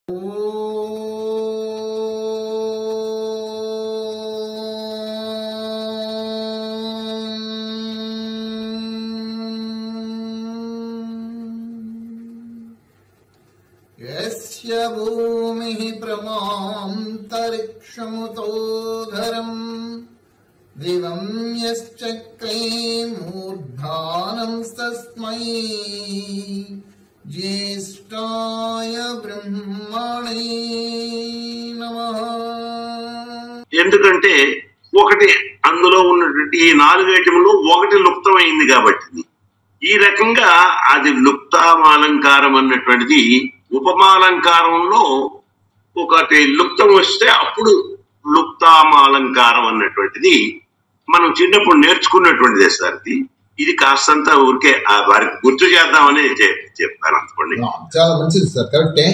यस्य भूमिः प्रमान्तरिक्षमुतोधरम् दिवं यश्चक्रे मूर्धानं तस्मै ज्येष्ठाय ब्रह्मणे नमः। ఎందుకంటే ఒకటి అందులో ఉన్నటువంటి ఈ 4 ఐటెంలో ఒకటి లుప్తమైంది కాబట్టి ఈ రకంగా అది లుప్తామాలంకారం అన్నటువంటిది ఉపమాలంకారంలో ఒకటి లుప్తం వస్తే అప్పుడు లుప్తామాలంకారం అన్నటువంటిది మనం చిన్నప్పుడు నేర్చుకున్నటువంటిదే సార్. ఇది కాస్తంత ఊరికే వారికి గుర్తు చేద్దామని చెప్పాను అనుకోండి. చాలా మంచిది సార్, కరెక్టే.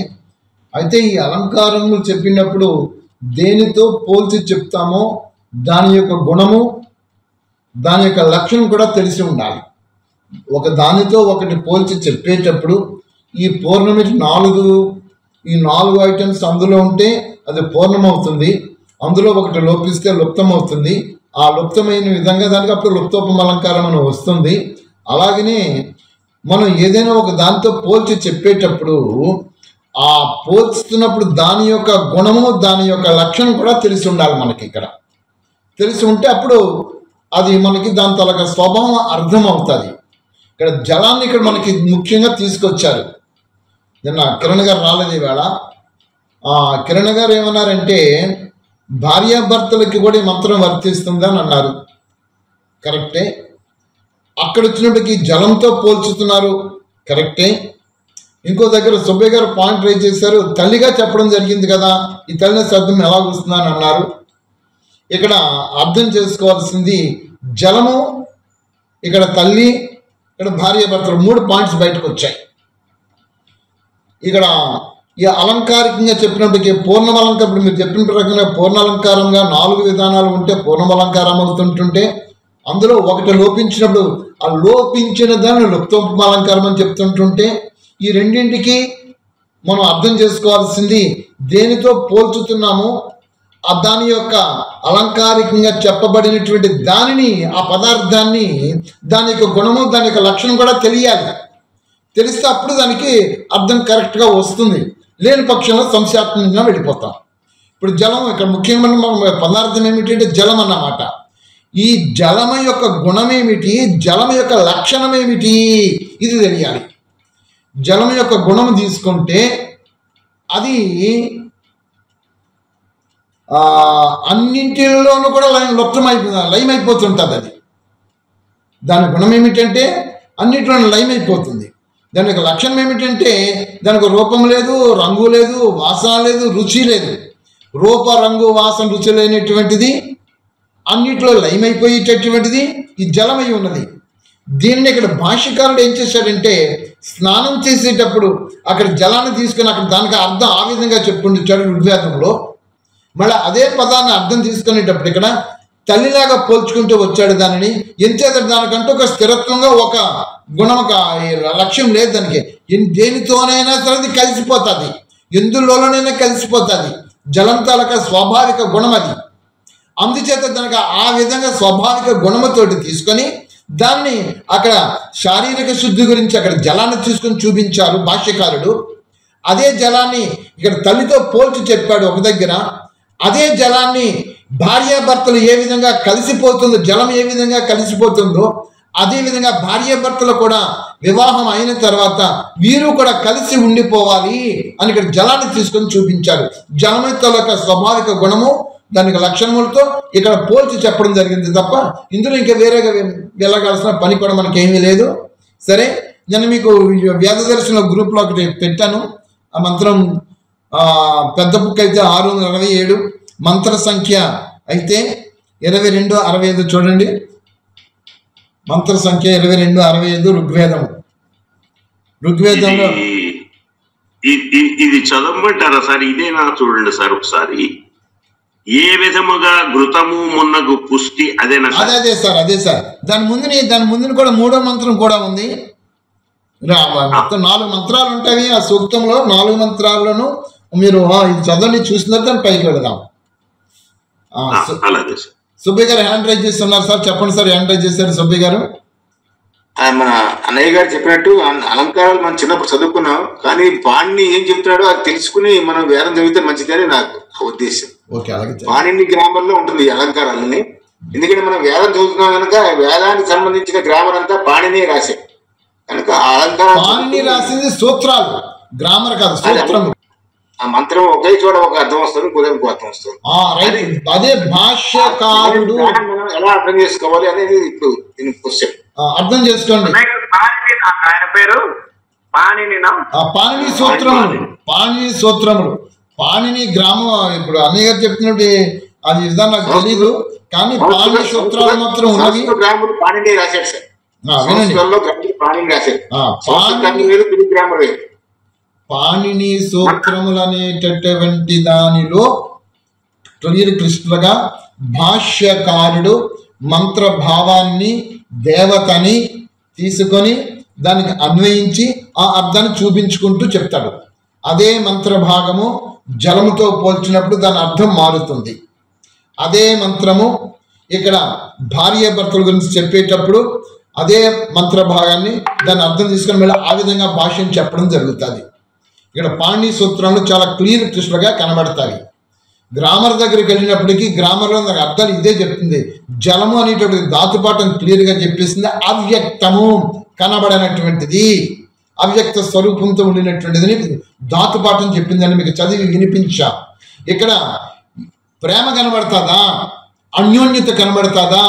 అయితే ఈ అలంకారములు చెప్పినప్పుడు దేనితో పోల్చి చెప్తామో దాని యొక్క గుణము దాని యొక్క లక్షణం కూడా తెలిసి ఉండాలి. ఒక దానితో ఒకటి పోల్చి చెప్పేటప్పుడు ఈ పూర్ణమిటి 4 ఐటమ్స్ అందులో ఉంటే అది పూర్ణమవుతుంది, అందులో ఒకటి లోపిస్తే లుప్తం అవుతుంది. ఆ లుప్తమైన విధంగా దానికి అప్పుడు లుప్తోపమలంకారం అని వస్తుంది. అలాగనే మనం ఏదైనా ఒక దానితో పోల్చి చెప్పేటప్పుడు ఆ పోల్చుతున్నప్పుడు దాని యొక్క గుణము దాని యొక్క లక్షణం కూడా తెలిసి ఉండాలి. మనకి ఇక్కడ తెలిసి ఉంటే అప్పుడు అది మనకి దాని తలక స్వభావం అర్థం అవుతుంది. ఇక్కడ జలాన్ని ఇక్కడ మనకి ముఖ్యంగా తీసుకొచ్చారు. నిన్న కిరణ్ గారు రాలేదు ఈవేళ. కిరణ్ గారు ఏమన్నారంటే భార్యాభర్తలకి కూడా ఈ మంత్రం వర్తిస్తుందని అన్నారు. కరెక్టే. అక్కడ వచ్చినప్పటికీ జలంతో పోల్చుతున్నారు, కరెక్టే. ఇంకో దగ్గర సుబ్బయ్య గారు పాయింట్ రైజ్ చేశారు, తల్లిగా చెప్పడం జరిగింది కదా, ఈ తల్లిని శబ్దం ఎలా వస్తుందని అన్నారు. ఇక్కడ అర్థం చేసుకోవాల్సింది జలము, ఇక్కడ తల్లి, ఇక్కడ భార్యాభర్తలు 3 పాయింట్స్ బయటకు వచ్చాయి. ఇక్కడ ఈ అలంకారికంగా చెప్పినప్పటికీ పూర్ణమలంకారం, ఇప్పుడు మీరు చెప్పిన ప్రకారంగా పూర్ణాలంకారంగా 4 విధానాలు ఉంటే పూర్ణమలంకారం అవుతుంటుంటే అందులో ఒకటి లోపించినప్పుడు ఆ లోపించిన దాన్ని లుప్తోపమాలంకారం అని చెప్తుంటుంటే ఈ రెండింటికి మనం అర్థం చేసుకోవాల్సింది దేనితో పోల్చుతున్నామో ఆ దాని యొక్క అలంకారికంగా చెప్పబడినటువంటి దానిని, ఆ పదార్థాన్ని, దాని యొక్క గుణము దాని యొక్క లక్షణం కూడా తెలియాలి. తెలిస్తే అప్పుడు దానికి అర్థం కరెక్ట్గా వస్తుంది. లేని పక్షంలో సంశయాత్మకంగా వెళ్ళిపోతాం. ఇప్పుడు జలం ఇక్కడ ముఖ్యంగా మనం పదార్థం ఏమిటంటే జలం అన్నమాట. ఈ జలమ యొక్క గుణం ఏమిటి, జలం యొక్క లక్షణం ఏమిటి, ఇది తెలియాలి. జలం యొక్క గుణం తీసుకుంటే అది అన్నింటిలోనూ కూడా లయమైపోతుంటుంది. అది దాని గుణం ఏమిటంటే అన్నింటిలోనూ లయమైపోతుంది. దాని యొక్క లక్షణం ఏమిటంటే దానికి రూపం లేదు, రంగు లేదు, వాసన లేదు, రుచి లేదు. రూప రంగు వాసన రుచి లేనటువంటిది, అన్నిట్లో లయమైపోయేటటువంటిది ఈ జలమై ఉన్నది. దీన్ని ఇక్కడ భాష్యకారుడు ఏం చేశాడంటే స్నానం చేసేటప్పుడు అక్కడ జలాన్ని తీసుకుని అక్కడ దానికి అర్థం ఆ విధంగా చెప్పుకుంటాడు ఋగ్వేదంలో. మళ్ళీ అదే పదాన్ని అర్థం తీసుకునేటప్పుడు ఇక్కడ తల్లిలాగా పోల్చుకుంటూ వచ్చాడు దానిని. ఎంచేత దానికంటూ ఒక స్థిరత్వంగా ఒక గుణం, ఒక లక్ష్యం లేదు దానికి. దేనితోనైనా సరే అది కలిసిపోతుంది, ఎందులోనైనా కలిసిపోతుంది. జలం తాలూకా స్వాభావిక గుణం అది. అందుచేత దానికి ఆ విధంగా స్వాభావిక గుణముతోటి తీసుకొని దాన్ని అక్కడ శారీరక శుద్ధి గురించి అక్కడ జలాన్ని తీసుకొని చూపించారు భాష్యకారుడు. అదే జలాన్ని ఇక్కడ తల్లితో పోల్చి చెప్పాడు ఒక దగ్గర. అదే జలాన్ని భార్యాభర్తలు ఏ విధంగా కలిసిపోతుందో, జలం ఏ విధంగా కలిసిపోతుందో అదేవిధంగా భార్యాభర్తలు కూడా వివాహం అయిన తర్వాత వీరు కూడా కలిసి ఉండిపోవాలి అని ఇక్కడ జలాన్ని తీసుకొని చూపించారు. జలమితల యొక్క స్వాభావిక గుణము దానికి లక్షణములతో ఇక్కడ పోల్చి చెప్పడం జరిగింది తప్ప ఇందులో ఇంకా వేరేగా వెళ్ళగాల్సిన పని కూడా మనకేమీ లేదు. సరే, నేను మీకు వేద దర్శన గ్రూప్లో ఒకటి పెట్టాను. ఆ మంత్రం పెద్ద బుక్ అయితే 667, మంత్ర సంఖ్య అయితే 2265 చూడండి. మంత్ర సంఖ్య 2265 ఋగ్వేదంలో ఇది చదవమంటారా సార్? ఇదేనా చూడండి సార్ ఒకసారి. ఏ విధముగా ఘృతము మున్నగు పుష్టి అదేనా? అదే సార్, అదే సార్. దాని ముందు కూడా 3వ మంత్రం కూడా ఉంది. మొత్తం 4 మంత్రాలు ఉంటాయి ఆ సూక్తంలో. 4 మంత్రాల్లోనూ మీరు ఇది చదవండి, చూసిన తర్వాత పైకి వెళదాం. అలాగే సార్. సుబ్బయ్య గారు హ్యాండ్ రైజ్ చేస్తున్నారు సార్, చెప్పండి సార్. హ్యాండ్ రైజ్ చేశారు సుబ్బయ్య గారు. మన అన్నయ్య గారు చెప్పినట్టు అలంకారాలు మనం చిన్నప్పుడు చదువుకున్నాం, కానీ పాణిని ఏం చెప్తున్నాడో అది తెలుసుకుని మనం వేదం చదివితే మంచిదని నాకు ఉద్దేశం. పాణిని గ్రామర్ లో ఉంటుంది ఈ అలంకారాలని. ఎందుకంటే మనం వేదం చదువుతున్నాం కనుక వేదానికి సంబంధించిన గ్రామర్ అంతా పాణిని రాశాం కనుక అలంకారం పాణిని రాసింది సూత్రాలు, గ్రామర్ కాదు, సూత్రము. ఆ మంత్రం ఒకే చోట ఒక అర్థం వస్తుంది, కుదరకు అర్థం వస్తుంది. అదే భాష్యకారుడు ఎలా అర్థం చేసుకోవాలి అనేది ఇప్పుడు దీనికి క్వశ్చన్. అర్థం చేసుకోండి. ఆయన పేరు పాణిని సూత్రములు. పాణిని సూత్రములు, పాణిని గ్రామం. ఇప్పుడు అన్నయ్య గారు చెప్తున్నట్టు అది విధానం నాకు తెలీదు, కానీ పాణిని సూత్రాలు మాత్రం ఉన్నవి. పాణిని రాశాడు సార్, పాణిని సూత్రములు అనేటటువంటి దానిలో క్లియర్గా భాష్యకారుడు మంత్రభావాన్ని, దేవతని తీసుకొని దానికి అన్వయించి ఆ అర్థాన్ని చూపించుకుంటూ చెప్తాడు. అదే మంత్రభాగము జలముతో పోల్చినప్పుడు దాని అర్థం మారుతుంది. అదే మంత్రము ఇక్కడ భార్యాభర్తల గురించి చెప్పేటప్పుడు అదే మంత్రభాగాన్ని దాని అర్థం తీసుకొని మళ్ళీ ఆ విధంగా భాష్యం చెప్పడం జరుగుతుంది. ఇక్కడ పాణిని సూత్రాలు చాలా క్లియర్గా కనబడతాయి. గ్రామర్ దగ్గరికి వెళ్ళినప్పటికీ గ్రామర్లో నాకు అర్థాలు ఇదే చెప్తుంది. జలము అనేటువంటి ధాతుపాఠం క్లియర్గా చెప్పేసింది. అవ్యక్తము, కనబడనటువంటిది, అవ్యక్త స్వరూపంతో ఉండినటువంటిదని ధాతుపాఠం చెప్పిందని మీకు చదివి వినిపించా. ఇక్కడ ప్రేమ కనబడతాదా, అన్యోన్యత కనబడతాదా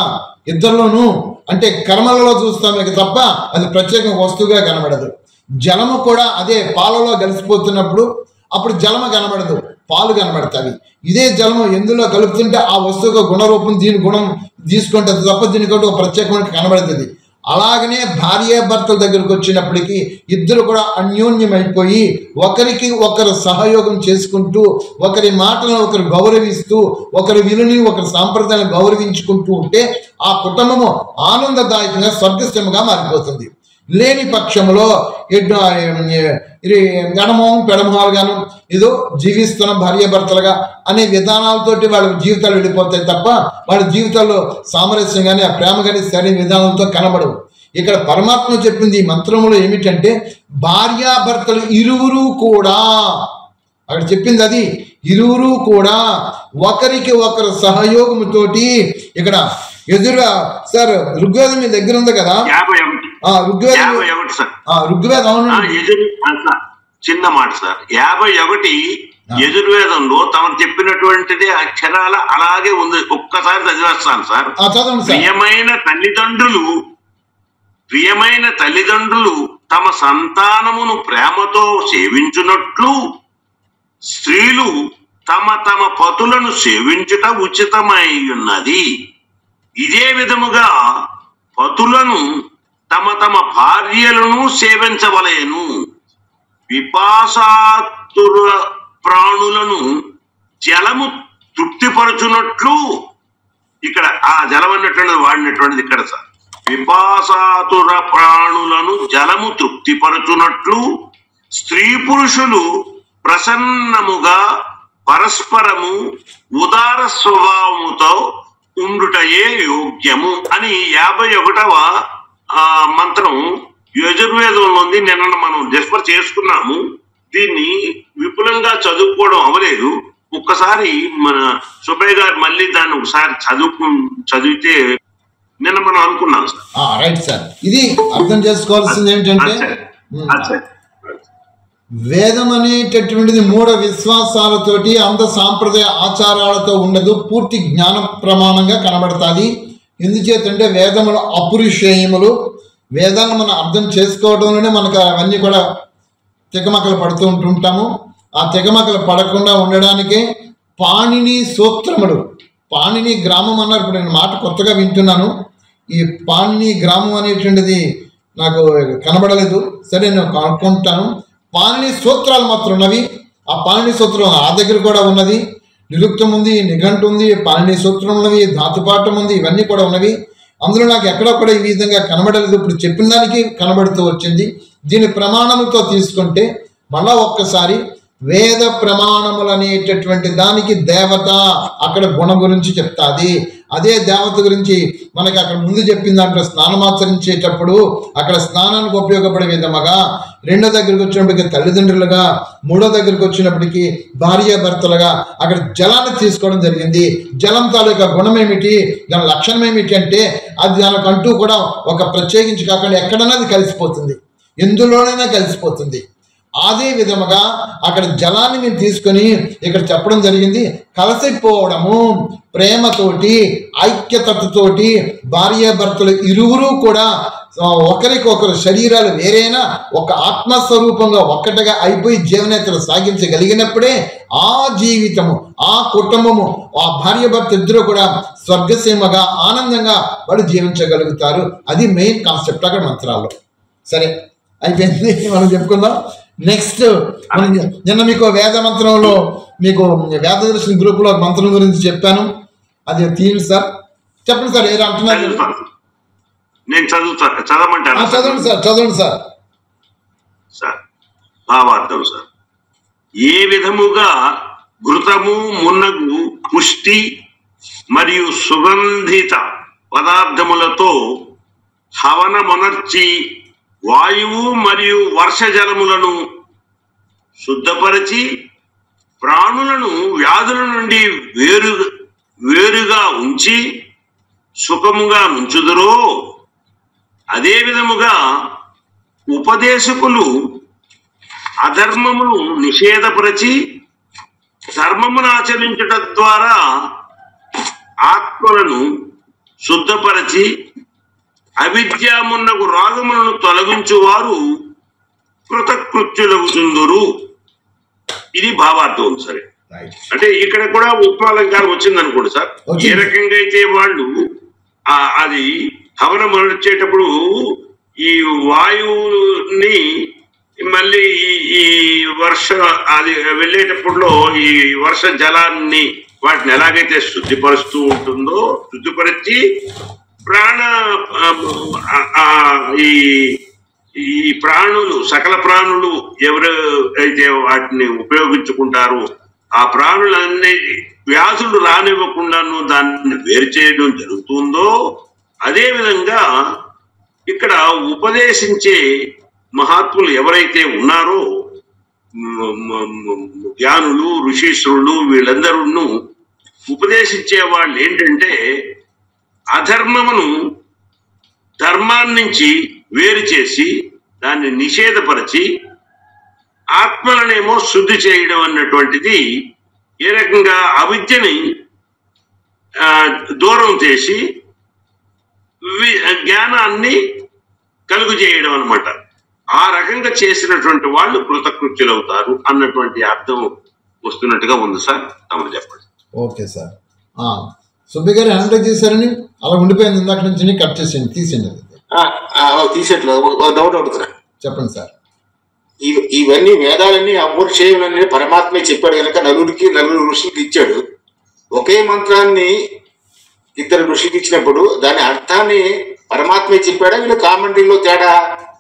ఇద్దరిలోనూ అంటే కర్మలలో చూస్తామే తప్ప అది ప్రత్యేక వస్తువుగా కనబడదు. జలము కూడా అదే పాలలో కలిసిపోతున్నప్పుడు అప్పుడు జలము కనబడదు, పాలు కనబడతాయి. ఇదే జలము ఎందులో కలుపుతుంటే ఆ వస్తువుగా గుణరూపం దీని గుణం తీసుకుంటుంది తప్ప దీనికంటే ఒక ప్రత్యేకమైన కనబడుతుంది. అలాగనే భార్యాభర్తల దగ్గరకు వచ్చినప్పటికీ ఇద్దరు కూడా అన్యోన్యమైపోయి ఒకరికి ఒకరు సహయోగం చేసుకుంటూ ఒకరి మాటలను ఒకరు గౌరవిస్తూ ఒకరి విలుని ఒకరి సాంప్రదాయాలను గౌరవించుకుంటూ ఉంటే ఆ కుటుంబము ఆనందదాయకంగా స్వర్గస్థముగా మారిపోతుంది. లేని పక్షంలో గడమోహం పెడమోహాలుగాను ఏదో జీవిస్తున్న భార్యాభర్తలుగా అనే విధానాలతోటి వాళ్ళ జీవితాలు వెళ్ళిపోతాయి తప్ప వాళ్ళ జీవితాల్లో సామరస్యం కానీ ఆ ప్రేమ కానీ సరైన విధానంతో కనబడవు. ఇక్కడ పరమాత్మ చెప్పింది ఈ మంత్రములో ఏమిటంటే భార్యాభర్తలు ఇరువురు కూడా, అక్కడ చెప్పింది అది, ఇరువురు కూడా ఒకరికి ఒకరు సహయోగముతోటి. ఇక్కడ ఎదురుగా సార్ ఋగ్వేదం మీ దగ్గర ఉంది కదా, ఋగ్వేదం చిన్న మాట సార్, 51 యజుర్వేదంలో తమకు చెప్పినటువంటిది అక్షరాల అలాగే ఉంది. ఒక్కసారి చదివేస్తాను సార్. ప్రియమైన తల్లిదండ్రులు తమ సంతానమును ప్రేమతో సేవించున్నట్లు స్త్రీలు తమ తమ పతులను సేవించుట ఉచితమై ఉన్నది. ఇదే విధముగా పతులను తమ తమ భార్యలను సేవించవలెను. విపాసాతుర ప్రాణులను జలము తృప్తిపరచునట్లు, ఇక్కడ ఆ జలం అన్నటువంటిది వాడినటువంటిది ఇక్కడ సార్. విపాసాతుర ప్రాణులను జలము తృప్తిపరచునట్లు స్త్రీ పురుషులు ప్రసన్నముగా పరస్పరము ఉదార స్వభావముతో ఉండుటయే యోగ్యము అని 51వ మంత్రం యజుర్వేదంలో ఉంది. నిన్న మనం డిస్కస్ చేసుకున్నాము. దీన్ని విపులంగా చదువుకోవడం అవ్వలేదు. ఒక్కసారి మన సుబ్బయ్య గారు మళ్ళీ దాన్ని ఒకసారి చదివితే నిన్న మనం అనుకున్నాం సార్. Right sir. ఇది అర్థం చేసుకోవాల్సింది ఏంటంటే వేదం అనేటటువంటిది మూఢ విశ్వాసాలతోటి అంధ సాంప్రదాయ ఆచారాలతో ఉండదు, పూర్తి జ్ఞాన ప్రమాణంగా కనబడుతుంది. ఎందుచేతంటే వేదములు అపురుషేయములు. వేదాలను మనం అర్థం చేసుకోవడంలోనే మనకు అవన్నీ కూడా తెగమకలు పడుతూ ఉంటుంటాము. ఆ తెగమకలు పడకుండా ఉండడానికే పాణిని సూత్రములు. పాణిని గ్రామం అన్నారు. ఇప్పుడు నేను మాట కొత్తగా వింటున్నాను. ఈ పాణిని గ్రామం అనేటువంటిది నాకు కనబడలేదు. సరే నేను కనుక్కుంటాను. పాణిని సూత్రాలు మాత్రం ఉన్నవి. ఆ పాణిని సూత్రం ఆ దగ్గర కూడా ఉన్నది. నిరుక్తం ఉంది, నిఘంటు ఉంది, పాణిని సూత్రం ఉన్నవి, ధాతుపాఠం ఉంది, ఇవన్నీ కూడా ఉన్నవి. అందులో నాకు ఎక్కడో కూడా ఈ విధంగా కనబడలేదు. ఇప్పుడు చెప్పిన దానికి కనబడుతూ వచ్చింది. దీని ప్రమాణంతో తీసుకుంటే మళ్ళా ఒక్కసారి వేద ప్రమాణములు అనేటటువంటి దానికి దేవత అక్కడ గుణం గురించి చెప్తాది. అదే దేవత గురించి మనకి అక్కడ ముందు చెప్పిన దాంట్లో స్నానమాచరించేటప్పుడు అక్కడ స్నానానికి ఉపయోగపడే విధముగా, రెండో దగ్గరికి వచ్చినప్పటికీ తల్లిదండ్రులుగా, మూడో దగ్గరికి వచ్చినప్పటికీ భార్యాభర్తలుగా అక్కడ జలాన్ని తీసుకోవడం జరిగింది. జలం తాలూకా గుణం ఏమిటి, దాని లక్షణం ఏమిటి అంటే అది దానికంటూ కూడా ఒక ప్రత్యేకించి కాకుండా ఎక్కడైనా అది కలిసిపోతుంది, ఎందులోనైనా కలిసిపోతుంది. అదే విధముగా అక్కడ జలాన్ని మేము తీసుకొని ఇక్కడ చెప్పడం జరిగింది. కలిసిపోవడము, ప్రేమతోటి, ఐక్యతతోటి భార్యాభర్తలు ఇరువురు కూడా ఒకరికొకరు శరీరాలు వేరైనా ఒక ఆత్మస్వరూపంగా ఒక్కటిగా అయిపోయి జీవనేతలు సాగించగలిగినప్పుడే ఆ జీవితము, ఆ కుటుంబము, ఆ భార్యాభర్త ఇద్దరు కూడా స్వర్గసీమగా ఆనందంగా వాళ్ళు జీవించగలుగుతారు. అది మెయిన్ కాన్సెప్ట్ అక్కడ మంత్రాల్లో. సరే, అయిపోయింది, మనం చెప్పుకుందాం. నెక్స్ట్ నిన్న మీకు వేద మంత్రంలో మీకు వేదదర్శన గ్రూప్లో మంత్రం గురించి చెప్పాను. అది థీమ్ సార్. చెప్పండి సార్, ఏదో అంటున్నారు. నేను చదవమంటాను. చదవండి సార్, చదవండి సార్. సార్ భావార్థం సార్. ఏ విధముగా ఘృతము మున్నగు పుష్టి మరియు సుగంధిత పదార్థములతో హవనమునర్చి వాయువు మరియు వర్ష జలములను శుద్ధపరిచి ప్రాణులను వ్యాధుల నుండి వేరుగా ఉంచి సుఖముగా నుంచుదురో, అదే విధముగా ఉపదేశకులు అధర్మమును నిషేధపరచి ధర్మమును ఆచరించడం ద్వారా ఆత్మలను శుద్ధపరచి అవిద్యామున్నగు రాగములను తొలగించువారు కృతకృత్యులవుతుందురు. ఇది భావార్థం. సరే, అంటే ఇక్కడ కూడా ఉపమాలంకారం వచ్చింది అనుకోండి సార్. ఏ రకంగా అయితే వాళ్ళు అది హవనం వచ్చేటప్పుడు ఈ వాయువుని మళ్ళీ ఈ వర్ష అది వెళ్ళేటప్పుడు ఈ వర్ష జలాన్ని వాటిని ఎలాగైతే శుద్ధిపరుస్తూ ఉంటుందో, శుద్ధిపరిచి ప్రాణ ఈ ప్రాణులు, సకల ప్రాణులు ఎవరు అయితే వాటిని ఉపయోగించుకుంటారో ఆ ప్రాణులన్నీ వ్యాధులు రానివ్వకుండాను దాన్ని వేరు చేయడం జరుగుతుందో, అదే విధంగా ఇక్కడ ఉపదేశించే మహాత్ములు ఎవరైతే ఉన్నారో, జ్ఞానులు, ఋషీశ్వరులు, వీళ్ళందరూ ఉపదేశించే వాళ్ళు ఏంటంటే అధర్మమును ధర్మాన్నించి వేరు చేసి దాన్ని నిషేధపరిచి ఆత్మలనేమో శుద్ధి చేయడం అన్నటువంటిది, ఏ రకంగా అవిద్యని దూరం చేసి జ్ఞానాన్ని కలుగు చేయడం అన్నమాట. ఆ రకంగా చేసినటువంటి వాళ్ళు కృతకృత్యులవుతారు అన్నటువంటి అర్థం వస్తున్నట్టుగా ఉంది సార్. తమరు చెప్పండి. Okay sir. సుబ్బి గారు హ్యాండ్ చేశారని అలా ఉండిపోయింది, ఇందాక నుంచి కట్ చేసేయండి, తీసేయండి. తీసేట్లు డౌట్ అడుగుతున్నా, చెప్పండి సార్. ఇవన్నీ వేదాలన్నీ అమూర్చేయులని పరమాత్మే చెప్పాడు కనుక నలుగురు ఋషులకి ఇచ్చాడు. ఒకే మంత్రాన్ని ఇద్దరు ఋషులకి ఇచ్చినప్పుడు దాని అర్థాన్ని పరమాత్మే చెప్పాడా, వీళ్ళు కామెంటరీలో తేడా,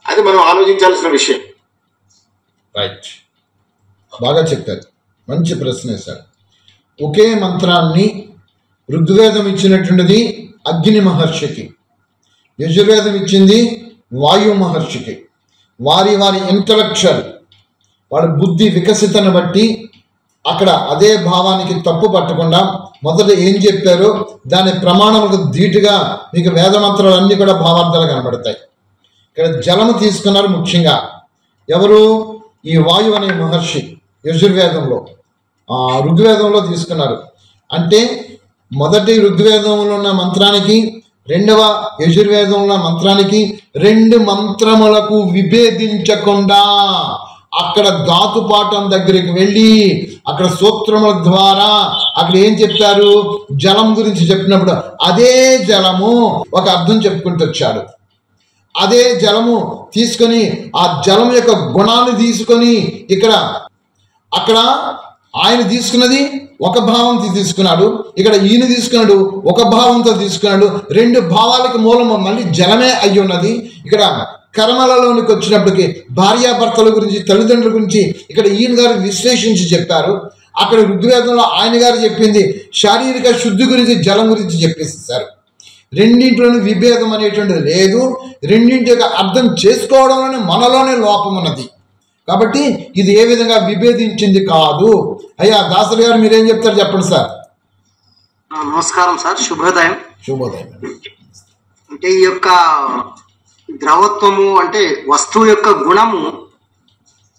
అది మనం ఆలోచించాల్సిన విషయం. రైట్, బాగా చెప్పారు, మంచి ప్రశ్న సార్. ఒకే మంత్రాన్ని ఋగ్వేదం ఇచ్చినటువంటిది అగ్ని మహర్షికి, యజుర్వేదం ఇచ్చింది వాయు మహర్షికి. వారి ఇంటలెక్చువల్ వాళ్ళ బుద్ధి వికసితను బట్టి అక్కడ అదే భావానికి తప్పు పట్టకుండా మొదట ఏం చెప్పారో దాని ప్రమాణములకు ధీటుగా మీకు వేద మంత్రాలన్నీ కూడా భావార్థాలు కనబడతాయి. ఇక్కడ జలము తీసుకున్నారు ముఖ్యంగా. ఎవరు? ఈ వాయు అనే మహర్షి యజుర్వేదంలో, ఋగ్వేదంలో తీసుకున్నారు. అంటే మొదటి ఋగ్వేదంలో ఉన్న మంత్రానికి, రెండవ యజుర్వేదంలో మంత్రానికి, రెండు మంత్రములకు విభేదించకుండా అక్కడ ధాతుపాఠం దగ్గరికి వెళ్ళి అక్కడ సూత్రముల ద్వారా అక్కడ ఏం చెప్తారు, జలం గురించి చెప్పినప్పుడు అదే జలము ఒక అర్థం చెప్పుకుంటూ వచ్చాడు. అదే జలము తీసుకొని ఆ జలం యొక్క గుణాన్ని తీసుకొని అక్కడ ఆయన తీసుకున్నది ఒక భావంతో తీసుకున్నాడు, ఇక్కడ ఈయన తీసుకున్నాడు ఒక భావంతో తీసుకున్నాడు. రెండు భావాలకు మూలము మళ్ళీ జలమే అయి ఉన్నది. ఇక్కడ కర్మలలోనికి వచ్చినప్పటికీ భార్యాభర్తల గురించి, తల్లిదండ్రుల గురించి ఇక్కడ ఈయన గారు విశ్లేషించి చెప్పారు. అక్కడ ఋగ్వేదంలో ఆయన గారు చెప్పింది శారీరక శుద్ధి గురించి, జలం గురించి చెప్పేసేసారు. రెండింటిలోనూ విభేదం అనేటువంటిది లేదు. రెండింటి యొక్క అర్థం చేసుకోవడంలోనే మనలోనే లోపం ఉన్నది. కాబట్టి ఇది ఏ విధంగా విభేదించింది కాదు. అయ్యా దాసరి గారు మీరేం చెప్తారు చెప్పండి సార్. నమస్కారం సార్, శుభోదయం. శుభోదయం. అంటే ఈ యొక్క ద్రవత్వము అంటే వస్తువు యొక్క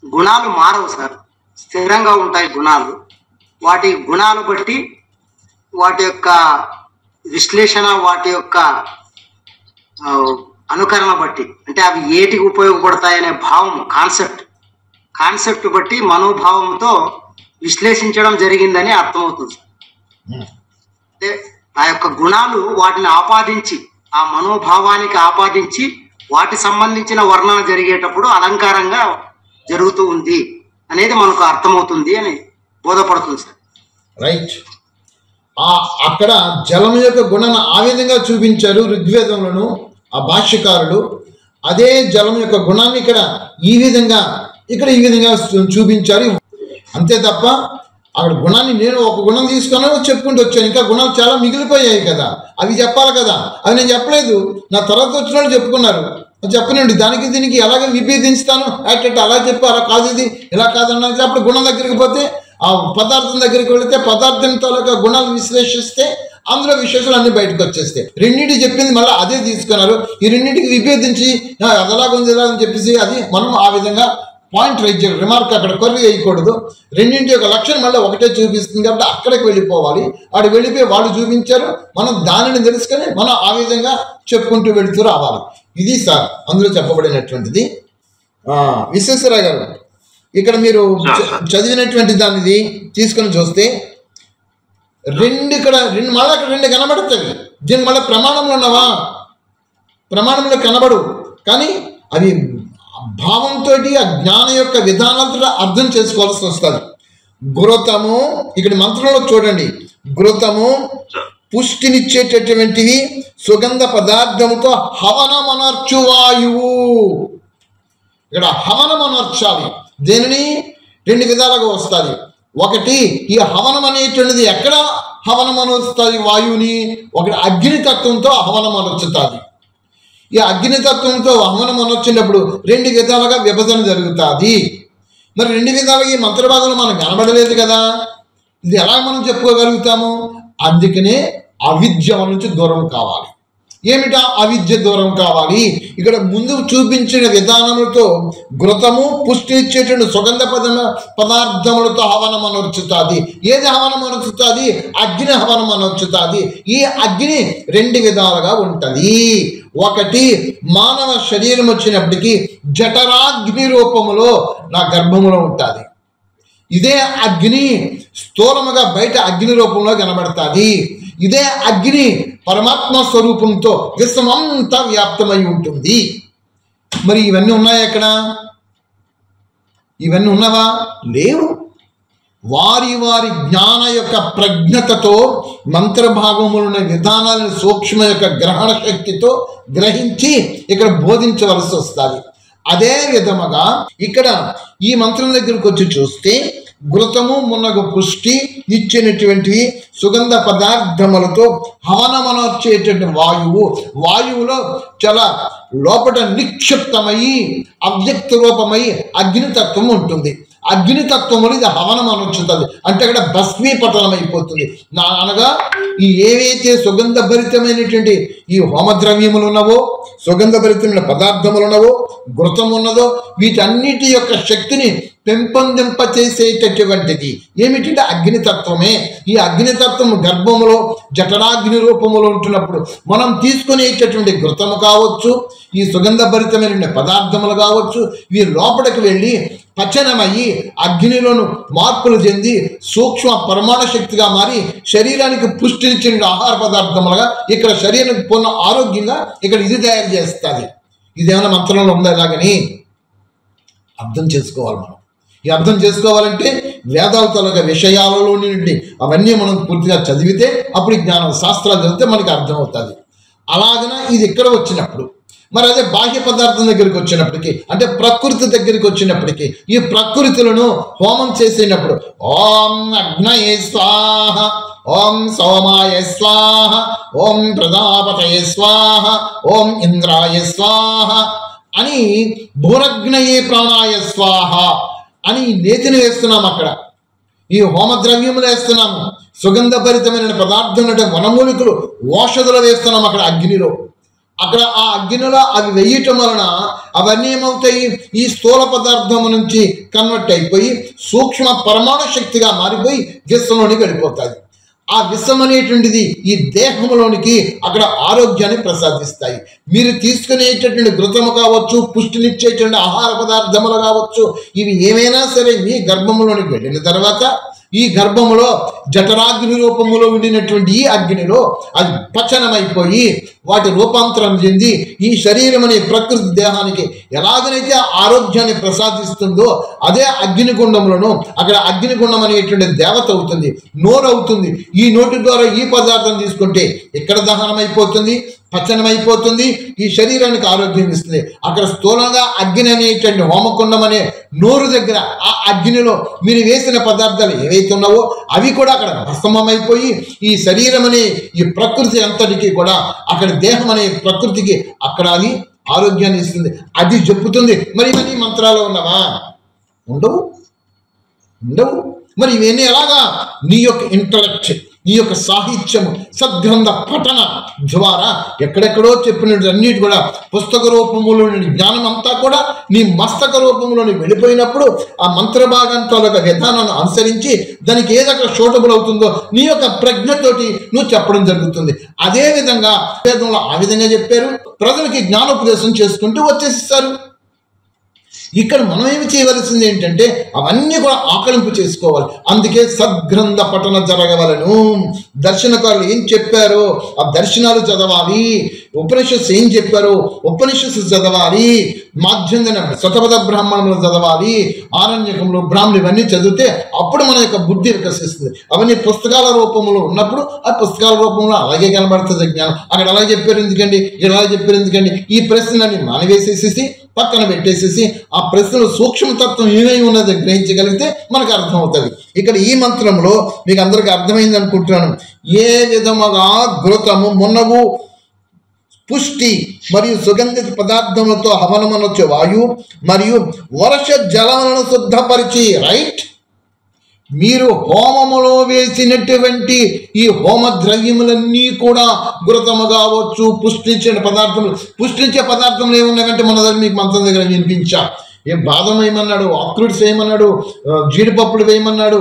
గుణాలు మారవు సార్, స్థిరంగా ఉంటాయి గుణాలు. వాటి గుణాలు బట్టి వాటి యొక్క విశ్లేషణ, వాటి యొక్క అనుకరణ బట్టి, అంటే అవి ఏటికి ఉపయోగపడతాయనే భావం, కాన్సెప్ట్ బట్టి మనోభావంతో విశ్లేషించడం జరిగిందని అర్థమవుతుంది. అంటే ఆ యొక్క గుణాలు వాటిని ఆపాదించి, ఆ మనోభావానికి ఆపాదించి వాటి సంబంధించిన వర్ణన జరిగేటప్పుడు అలంకారంగా జరుగుతూ ఉంది అనేది మనకు అర్థమవుతుంది అని బోధపడుతుంది సార్. రైట్. అక్కడ జలం యొక్క గుణాన్ని ఆ విధంగా చూపించారు ఋగ్వేదంలోను ఆ భాష్యకారులు. అదే జలం యొక్క గుణాన్ని ఇక్కడ ఈ విధంగా చూపించారు. అంతే తప్ప అక్కడ గుణాన్ని నేను ఒక గుణం తీసుకున్నాను చెప్పుకుంటూ వచ్చాను. ఇంకా గుణాలు చాలా మిగిలిపోయాయి కదా, అవి చెప్పాలి కదా. అవి నేను చెప్పలేదు, నా తర్వాత వచ్చిన వాళ్ళు చెప్పుకున్నారు. చెప్పనండి, దానికి దీనికి ఎలాగ విభేదిస్తాను, అలా చెప్పు, అలా కాదు, ఇది ఇలా కాదన్నా. అప్పుడు గుణం దగ్గరికి పోతే, ఆ పదార్థం దగ్గరికి వెళితే పదార్థం తాలూకా గుణాలు విశ్లేషిస్తే అందులో విశేషాలు అన్ని బయటకు వచ్చేస్తాయి. రెండింటి చెప్పింది మళ్ళీ అదే తీసుకున్నారు. ఈ రెండింటికి విభేదించి అదలాగుంది ఇలా అని చెప్పేసి అది మనం ఆ విధంగా పాయింట్ రైజ్ చేయాలి, రిమార్క్ అక్కడ కొర్రి వేయకూడదు. రెండింటి యొక్క లక్షణం మళ్ళీ ఒకటే చూపిస్తుంది కాబట్టి అక్కడికి వెళ్ళిపోవాలి. వాడు వెళ్ళిపోయి వాళ్ళు చూపించారు, మనం దానిని తెలుసుకొని మనం ఆ విధంగా చెప్పుకుంటూ వెళుతూ రావాలి. ఇది సార్ అందులో చెప్పబడినటువంటిది. విశ్వేశ్వరరావు గారు, ఇక్కడ మీరు చదివినటువంటి దానిది తీసుకొని చూస్తే మళ్ళీ అక్కడ రెండు కనబడుతుంది. దీని మళ్ళీ ప్రమాణంలో ఉన్నవా? ప్రమాణంలో కనబడు, కానీ అవి భావంతో ఆ జ్ఞాన యొక్క విధానంతో అర్థం చేసుకోవాల్సి వస్తుంది. ఘృతము, ఇక్కడ మంత్రంలో చూడండి, ఘృతము పుష్టినిచ్చేటటువంటివి సుగంధ పదార్థముతో హవనమనర్చు వాయువు. ఇక్కడ హవనమనర్చాలి. దేనిని రెండు విధాలుగా వస్తుంది. ఒకటి, ఈ హవనం అనేటువంటిది ఎక్కడ హవనం అనొస్తుంది వాయువుని? ఒకటి అగ్నితత్వంతో హవనం అనొచ్చుతుంది. ఈ అగ్నితత్వంతో హవనం అనొచ్చినప్పుడు రెండు విధాలుగా విభజన జరుగుతుంది. మరి రెండు విధాలుగా ఈ మంత్రభాగంలో మనకు కనబడలేదు కదా, ఇది ఎలా మనం చెప్పుకోగలుగుతాము? అందుకనే అవిద్య నుంచి దూరం కావాలి. ఏమిటా అవిద్య దూరం కావాలి? ఇక్కడ ముందు చూపించిన విధానములతో ఘృతము పుష్టినిచ్చేటువంటి సుగంధ పదార్థములతో హవనం అనొచ్చుతుంది. ఏది హవనం అనొచ్చుతుంది? అగ్ని హవనం అనొచ్చుతుంది. ఈ అగ్ని రెండు విధాలుగా ఉంటుంది. ఒకటి, మానవ శరీరం వచ్చినప్పటికీ జఠరాగ్ని రూపములో నా గర్భములో ఉంటుంది. ఇదే అగ్ని స్థూలముగా బయట అగ్ని రూపంలో కనబడుతుంది. ఇదే అగ్ని పరమాత్మ స్వరూపంతో విశ్వమంతా వ్యాప్తమై ఉంటుంది. మరి ఇవన్నీ ఉన్నాయా? ఎక్కడ ఇవన్నీ ఉన్నవా? లేవు. వారి వారి జ్ఞాన యొక్క ప్రజ్ఞతతో మంత్రభాగములున్న విధానాలను సూక్ష్మ యొక్క గ్రహణ శక్తితో గ్రహించి ఇక్కడ బోధించవలసి వస్తుంది. అదే విధముగా ఇక్కడ ఈ మంత్రం దగ్గరకు వచ్చి చూస్తే ఘృతము మున్నగు పుష్టి ఇచ్చినటువంటివి సుగంధ పదార్థములతో హవనమనొచ్చేటువంటి వాయువులో చాలా లోపల నిక్షిప్తమై అవ్యక్త రూపమై అగ్నితత్వం ఉంటుంది. అగ్నితత్వములు ఇది హవనం అనొచ్చుతుంది. అంటే అక్కడ భస్మీపతనం అయిపోతుంది. అనగా ఈ ఏవైతే సుగంధ భరితమైనటువంటి ఈ హోమద్రవ్యములు ఉన్నవో, సుగంధ భరితమైన పదార్థములు ఉన్నవో, ఘృతం ఉన్నదో, వీటన్నిటి యొక్క శక్తిని పెంపొందింపచేసేటటువంటిది ఏమిటంటే అగ్నితత్వమే. ఈ అగ్నితత్వము గర్భములో జఠరాగ్ని రూపములో ఉంటున్నప్పుడు మనం తీసుకునేటటువంటి ఘృతము కావచ్చు, ఈ సుగంధ భరితమైన పదార్థములు కావచ్చు, ఇవి లోపలికి వెళ్ళి పచనమయ్యి అగ్నిలోను మార్పులు చెంది సూక్ష్మ పరమాణు శక్తిగా మారి శరీరానికి పుష్టినిచ్చిన ఆహార పదార్థములుగా ఇక్కడ శరీరానికి పూర్ణ ఆరోగ్యంగా ఇక్కడ ఇది తయారు చేస్తుంది. ఇదేమైనా మంత్రంలో ఉందా? ఇలాగని అర్థం చేసుకోవాలి. మనం ఈ అర్థం చేసుకోవాలంటే వేదాల తాలూకా విషయాలలో నుండి అవన్నీ మనం పూర్తిగా చదివితే అప్పుడు జ్ఞానం శాస్త్రాలు చదివితే మనకి అర్థమవుతుంది. అలాగన ఇది ఇక్కడ వచ్చినప్పుడు మరి అదే బాహ్య పదార్థం దగ్గరికి వచ్చినప్పటికీ, అంటే ప్రకృతి దగ్గరికి వచ్చినప్పటికీ, ఈ ప్రకృతులను హోమం చేసేటప్పుడు ఓం అగ్నయే స్వాహ, ఓం సోమాయ స్వాహ, ఓం ప్రజాపతయే స్వాహ, ఓం ఇంద్రాయ స్వాహ అని భూరగ్నయే ప్రాణాయ స్వాహ అని నేతిని వేస్తున్నాం. అక్కడ ఈ హోమ ద్రవ్యములు వేస్తున్నాము. సుగంధభరితమైన పదార్థం అంటే వనమూలికలు, ఔషధులు వేస్తున్నాం అక్కడ అగ్నిలో. అక్కడ ఆ అగ్నిలో అవి వేయటం వలన అవన్నీ ఏమవుతాయి, ఈ స్థూల పదార్థం నుంచి కన్వర్ట్ అయిపోయి సూక్ష్మ పరమాణు శక్తిగా మారిపోయి విశ్వంలోనికి వెళ్ళిపోతాయి. ఆ విషం అనేటువంటిది ఈ దేహంలోనికి అక్కడ ఆరోగ్యాన్ని ప్రసాదిస్తాయి. మీరు తీసుకునేటటువంటి ఘృతము కావచ్చు, పుష్టినిచ్చేటువంటి ఆహార పదార్థములు కావచ్చు, ఇవి ఏమైనా సరే మీ గర్భంలోనికి వెళ్ళిన తర్వాత ఈ గర్భములో జఠరాగ్ని రూపములో ఉండినటువంటి ఈ అగ్నిలో అది పచనమైపోయి వాటి రూపాంతరం చెంది ఈ శరీరం అనే ప్రకృతి దేహానికి ఎలాగనైతే ఆరోగ్యాన్ని ప్రసాదిస్తుందో అదే అగ్నిగుండంలోనూ అక్కడ అగ్నిగుండం అనేటువంటి దేవత అవుతుంది, నోరు అవుతుంది. ఈ నోటి ద్వారా ఈ పదార్థం తీసుకుంటే ఇక్కడ దహనం అయిపోతుంది, పచనం అయిపోతుంది, ఈ శరీరానికి ఆరోగ్యం ఇస్తుంది. అక్కడ స్థూలంగా అగ్ని అనేటువంటి హోమకుండం అనే నోరు దగ్గర ఆ అగ్నిలో మీరు వేసిన పదార్థాలు ఏవైతే ఉన్నావో అవి కూడా అక్కడ భస్మమైపోయి ఈ శరీరం అనే ఈ ప్రకృతి అంతటికి కూడా అక్కడ దేహం అనే ప్రకృతికి అక్కడ అది ఆరోగ్యాన్ని ఇస్తుంది. అది చెప్పుతుంది. మరి ఇవన్నీ మంత్రాలు ఉన్నవా? ఉండవు. మరి ఇవన్నీ ఎలాగా? నీ యొక్క ఇంటలెక్ట్, నీ యొక్క సాహిత్యము, సద్గ్రంథ పఠన ద్వారా ఎక్కడెక్కడో చెప్పినట్టు కూడా పుస్తక రూపంలోని జ్ఞానం అంతా కూడా నీ మస్తక రూపంలోని వెళ్ళిపోయినప్పుడు ఆ మంత్ర భాగంతో విధానాన్ని అనుసరించి దానికి ఏదక్కడ షూటబుల్ అవుతుందో నీ యొక్క ప్రజ్ఞతోటి నువ్వు చెప్పడం జరుగుతుంది. అదే విధంగా వేదంలో ఆ విధంగా చెప్పారు. ప్రజలకి జ్ఞానోపదేశం చేసుకుంటూ వచ్చేసిస్తారు. ఇక్కడ మనం ఏమి చేయవలసింది ఏంటంటే అవన్నీ కూడా ఆకలింపు చేసుకోవాలి. అందుకే సద్గ్రంథ పఠన జరగవలను. దర్శనకారులు ఏం చెప్పారో ఆ దర్శనాలు చదవాలి. ఉపనిషత్తు ఏం చెప్పారో ఉపనిషత్తు చదవాలి. మాధ్యంగా శతపథ బ్రాహ్మణంలో చదవాలి. ఆరణ్యకంలో బ్రాహ్మణులు ఇవన్నీ చదివితే అప్పుడు మన యొక్క బుద్ధి వికసిస్తుంది. అవన్నీ పుస్తకాల రూపంలో ఉన్నప్పుడు ఆ పుస్తకాల రూపంలో అలాగే కనబడుతుంది జ్ఞానం. అక్కడ అలా చెప్పారు ఎందుకండి, ఇలా చెప్పారు ఎందుకండి, ఈ ప్రశ్నలన్నీ మానివేసేసేసి పక్కన పెట్టేసేసి ఆ ప్రశ్నలు సూక్ష్మతత్వం ఏమేమి ఉన్నది గ్రహించగలిగితే మనకు అర్థమవుతుంది. ఇక్కడ ఈ మంత్రంలో మీకు అందరికీ అర్థమైంది అనుకుంటున్నాను. ఏ విధముగా ఘృతము, మున్నగు, పుష్టి మరియు సుగంధిత పదార్థములతో హవనమనొచ్చే వాయువు మరియు వర్ష జలములను శుద్ధపరిచి, రైట్, మీరు హోమములో వేసినటువంటి ఈ హోమ ద్రవ్యములన్నీ కూడా ఘృతము కావచ్చు, పుష్టించిన పదార్థములు. పుష్టించే పదార్థములు ఏమున్నాయంటే మన దగ్గర మీకు మంత్రం దగ్గర వినిపించా. బాదం వేయమన్నాడు, అక్రూట్స్ వేయమన్నాడు, జీడిపప్పులు వేయమన్నాడు,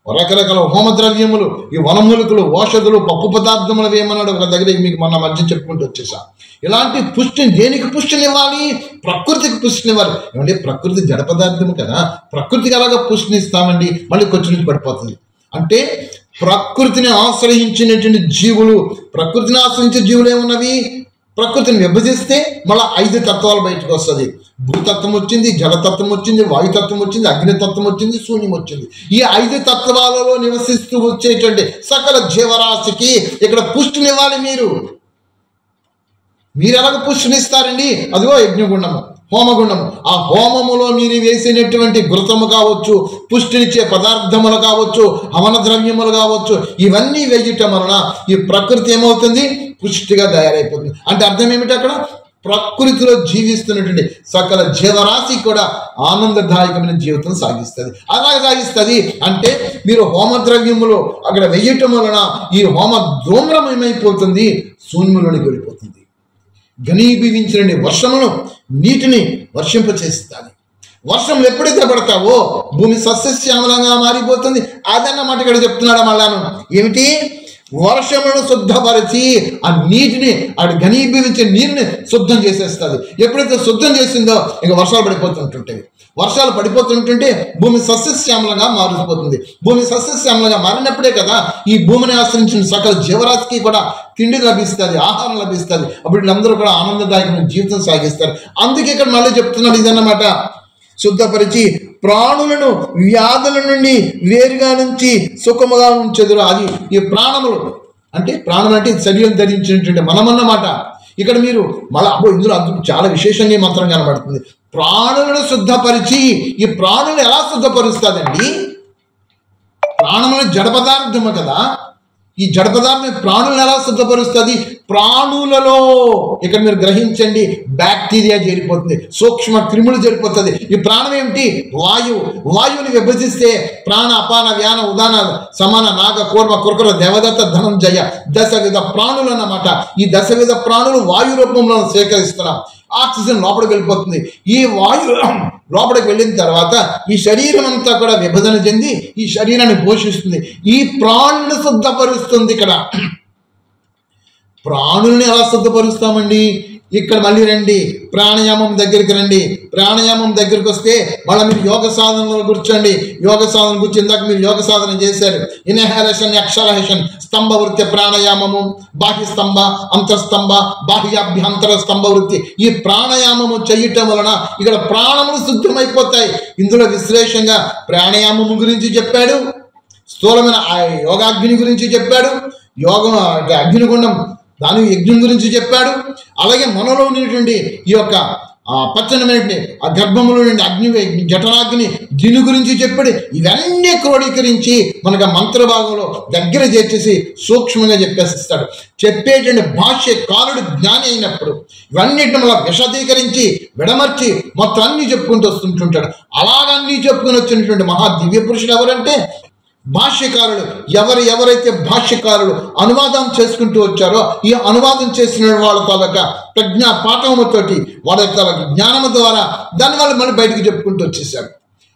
రకరకాల హోమ ద్రవ్యములు, ఈ వనమూలికలు, ఔషధులు, పప్పు పదార్థములు వేయమన్నాడు. ఒక దగ్గర మీకు మొన్న మధ్య చెప్పుకుంటూ వచ్చేసా. ఇలాంటి పుష్టిని, దేనికి పుష్టినివ్వాలి? ప్రకృతికి పుష్టినివ్వాలి. ఏమంటే ప్రకృతి జడ పదార్థము కదా, ప్రకృతికి అలాగా పుష్టినిస్తామండి, మళ్ళీ కొంచెం పడిపోతుంది. అంటే ప్రకృతిని ఆశ్రయించినటువంటి జీవులు, ప్రకృతిని ఆశ్రయించే జీవులు ఏమున్నవి? ప్రకృతిని విభజిస్తే మళ్ళీ 5 తత్వాలు బయటకు వస్తుంది. భూతత్వం వచ్చింది, జలతత్వం వచ్చింది, వాయుతత్వం వచ్చింది, అగ్నితత్వం వచ్చింది, శూన్యం వచ్చింది. ఈ 5 తత్వాలలో నివసిస్తూ వచ్చేటువంటి సకల జీవరాశికి ఇక్కడ పుష్టినివ్వాలి. మీరు ఎలాగ పుష్టినిస్తారండి? అదిగో యజ్ఞగుండము, హోమగుండము. ఆ హోమములో మీరు వేసినటువంటి ఘృతము కావచ్చు, పుష్టినిచ్చే పదార్థములు కావచ్చు, హవన ద్రవ్యములు కావచ్చు, ఇవన్నీ వేయటం వలన ఈ ప్రకృతి ఏమవుతుంది? పుష్టిగా తయారైపోతుంది. అంటే అర్థం ఏమిటి? అక్కడ ప్రకృతిలో జీవిస్తున్నటువంటి సకల జీవరాశి కూడా ఆనందదాయకమైన జీవితం సాగిస్తుంది. అలాగే సాగిస్తుంది అంటే మీరు హోమ ద్రవ్యములు అక్కడ వేయటం వలన ఈ హోమ ధూమ్రం ఏమైపోతుంది? శూన్యంలోనికి వెళ్ళిపోతుంది. ఘనీభవించిన వర్షమును, నీటిని వర్షింపచేస్తుంది. వర్షంలో ఎప్పుడైతే పడతావో భూమి సస్యశ్యామలంగా మారిపోతుంది. అదన్నమాట ఇక్కడ చెప్తున్నాడు మళ్ళాను. ఏమిటి? వర్షములను శుద్ధపరిచి ఆ నీటిని, అటు ఘనీభవించే నీరుని శుద్ధం చేసేస్తుంది. ఎప్పుడైతే శుద్ధం చేసిందో ఇంకా వర్షాలు పడిపోతుంటుంటాయి. వర్షాలు పడిపోతుంటుంటే భూమి సస్యశ్యామలంగా మారిపోతుంది. భూమి సస్యశ్యామలంగా మారినప్పుడే కదా ఈ భూమిని ఆశ్రయించిన సకల జీవరాశికి కూడా తిండి లభిస్తుంది, ఆహారం లభిస్తుంది. అప్పుడు వీళ్ళందరూ కూడా ఆనందదాయకమైన జీవితం సాగిస్తారు. అందుకే ఇక్కడ మళ్ళీ చెప్తున్నాడు ఇదన్నమాట. శుద్ధపరిచి ప్రాణులను వ్యాధుల నుండి వేరుగా నుంచి సుఖముగా ఉంచెదరు. అది ఈ ప్రాణములు అంటే, ప్రాణం అంటే శరీరం ధరించినటువంటి మనమన్నమాట. ఇక్కడ మీరు మళ్ళీ ఇందులో చాలా విశేషంగా ఈ మంత్రం కనబడుతుంది. ప్రాణులను శుద్ధపరిచి, ఈ ప్రాణులు ఎలా శుద్ధపరుస్తుందండి? ప్రాణములు జడ పదార్థము కదా, ఈ జడ పదార్థం ప్రాణులను ఎలా శుద్ధపరుస్తుంది? ప్రాణులలో ఇక్కడ మీరు గ్రహించండి, బ్యాక్టీరియా చేరిపోతుంది, సూక్ష్మ క్రిములు చేరిపోతుంది. ఈ ప్రాణం ఏమిటి? వాయువుని విభజిస్తే ప్రాణ అపాన వ్యాన ఉదాన సమాన నాగ కూర్మ కుర్కర దేవదత్త ధనంజయ దశవిధ ప్రాణులు అన్నమాట. ఈ దశవిధ ప్రాణులు వాయు రూపంలో సేకరిస్తున్నాం. ఆక్సిజన్ లోపలికి వెళ్ళిపోతుంది. ఈ వాయు లోపలికి వెళ్ళిన తర్వాత ఈ శరీరం అంతా కూడా విభజన చెంది ఈ శరీరాన్ని పోషిస్తుంది. ఈ ప్రాణులను శుద్ధపరుస్తుంది. ఇక్కడ ప్రాణుల్ని ఎలా శుద్ధపరుస్తామండి? ఇక్కడ మళ్ళీ రండి, ప్రాణాయామం దగ్గరికి రండి. ప్రాణాయామం దగ్గరికి వస్తే మళ్ళీ మీరు యోగ సాధనలో కూర్చోండి. యోగ సాధన కూర్చొని ఇందాక మీరు యోగ సాధన చేశారు. ఇన్హలేషన్, ఎక్సలేషన్, స్తంభ వృత్తి ప్రాణాయామము, బాహ్య స్తంభ, అంతఃస్తంభ, బాహ్యాభ్యంతర స్తంభ వృత్తి. ఈ ప్రాణాయామము చేయటం వలన ఇక్కడ ప్రాణములు శుద్ధమైపోతాయి. ఇందులో విశ్లేషంగా ప్రాణాయామము గురించి చెప్పాడు, స్థూలమైన ఆ యోగాగ్ని గురించి చెప్పాడు, యోగం అగ్నిగుండం దాని యజ్ఞం గురించి చెప్పాడు. అలాగే మనలో ఉన్నటువంటి ఈ యొక్క పచ్చనమైనటువంటి ఆ గర్భములో నుండి అగ్ని జఠరాగ్ని దీని గురించి చెప్పాడు. ఇవన్నీ క్రోడీకరించి మనకు మంత్రభాగంలో దగ్గర చేర్చేసి సూక్ష్మంగా చెప్పేస్తాడు. చెప్పేటువంటి భాష్యకారుడు జ్ఞాని అయినప్పుడు ఇవన్నిటిని మళ్ళీ విశదీకరించి విడమర్చి మొత్తం అన్ని చెప్పుకుంటూ వస్తుంటుంటాడు. అలాగన్నీ చెప్పుకుని వచ్చినటువంటి మహా దివ్య పురుషుడు ఎవరంటే భాష్యకారులు. ఎవరైతే భాష్యకారులు అనువాదం చేసుకుంటూ వచ్చారో ఈ అనువాదం చేసిన వాళ్ళ తాలూకా ప్రజ్ఞా పాఠముతోటి వాళ్ళ తాలూకా జ్ఞానము ద్వారా దాని వల్ల మళ్ళీ బయటకు చెప్పుకుంటూ వచ్చేసారు.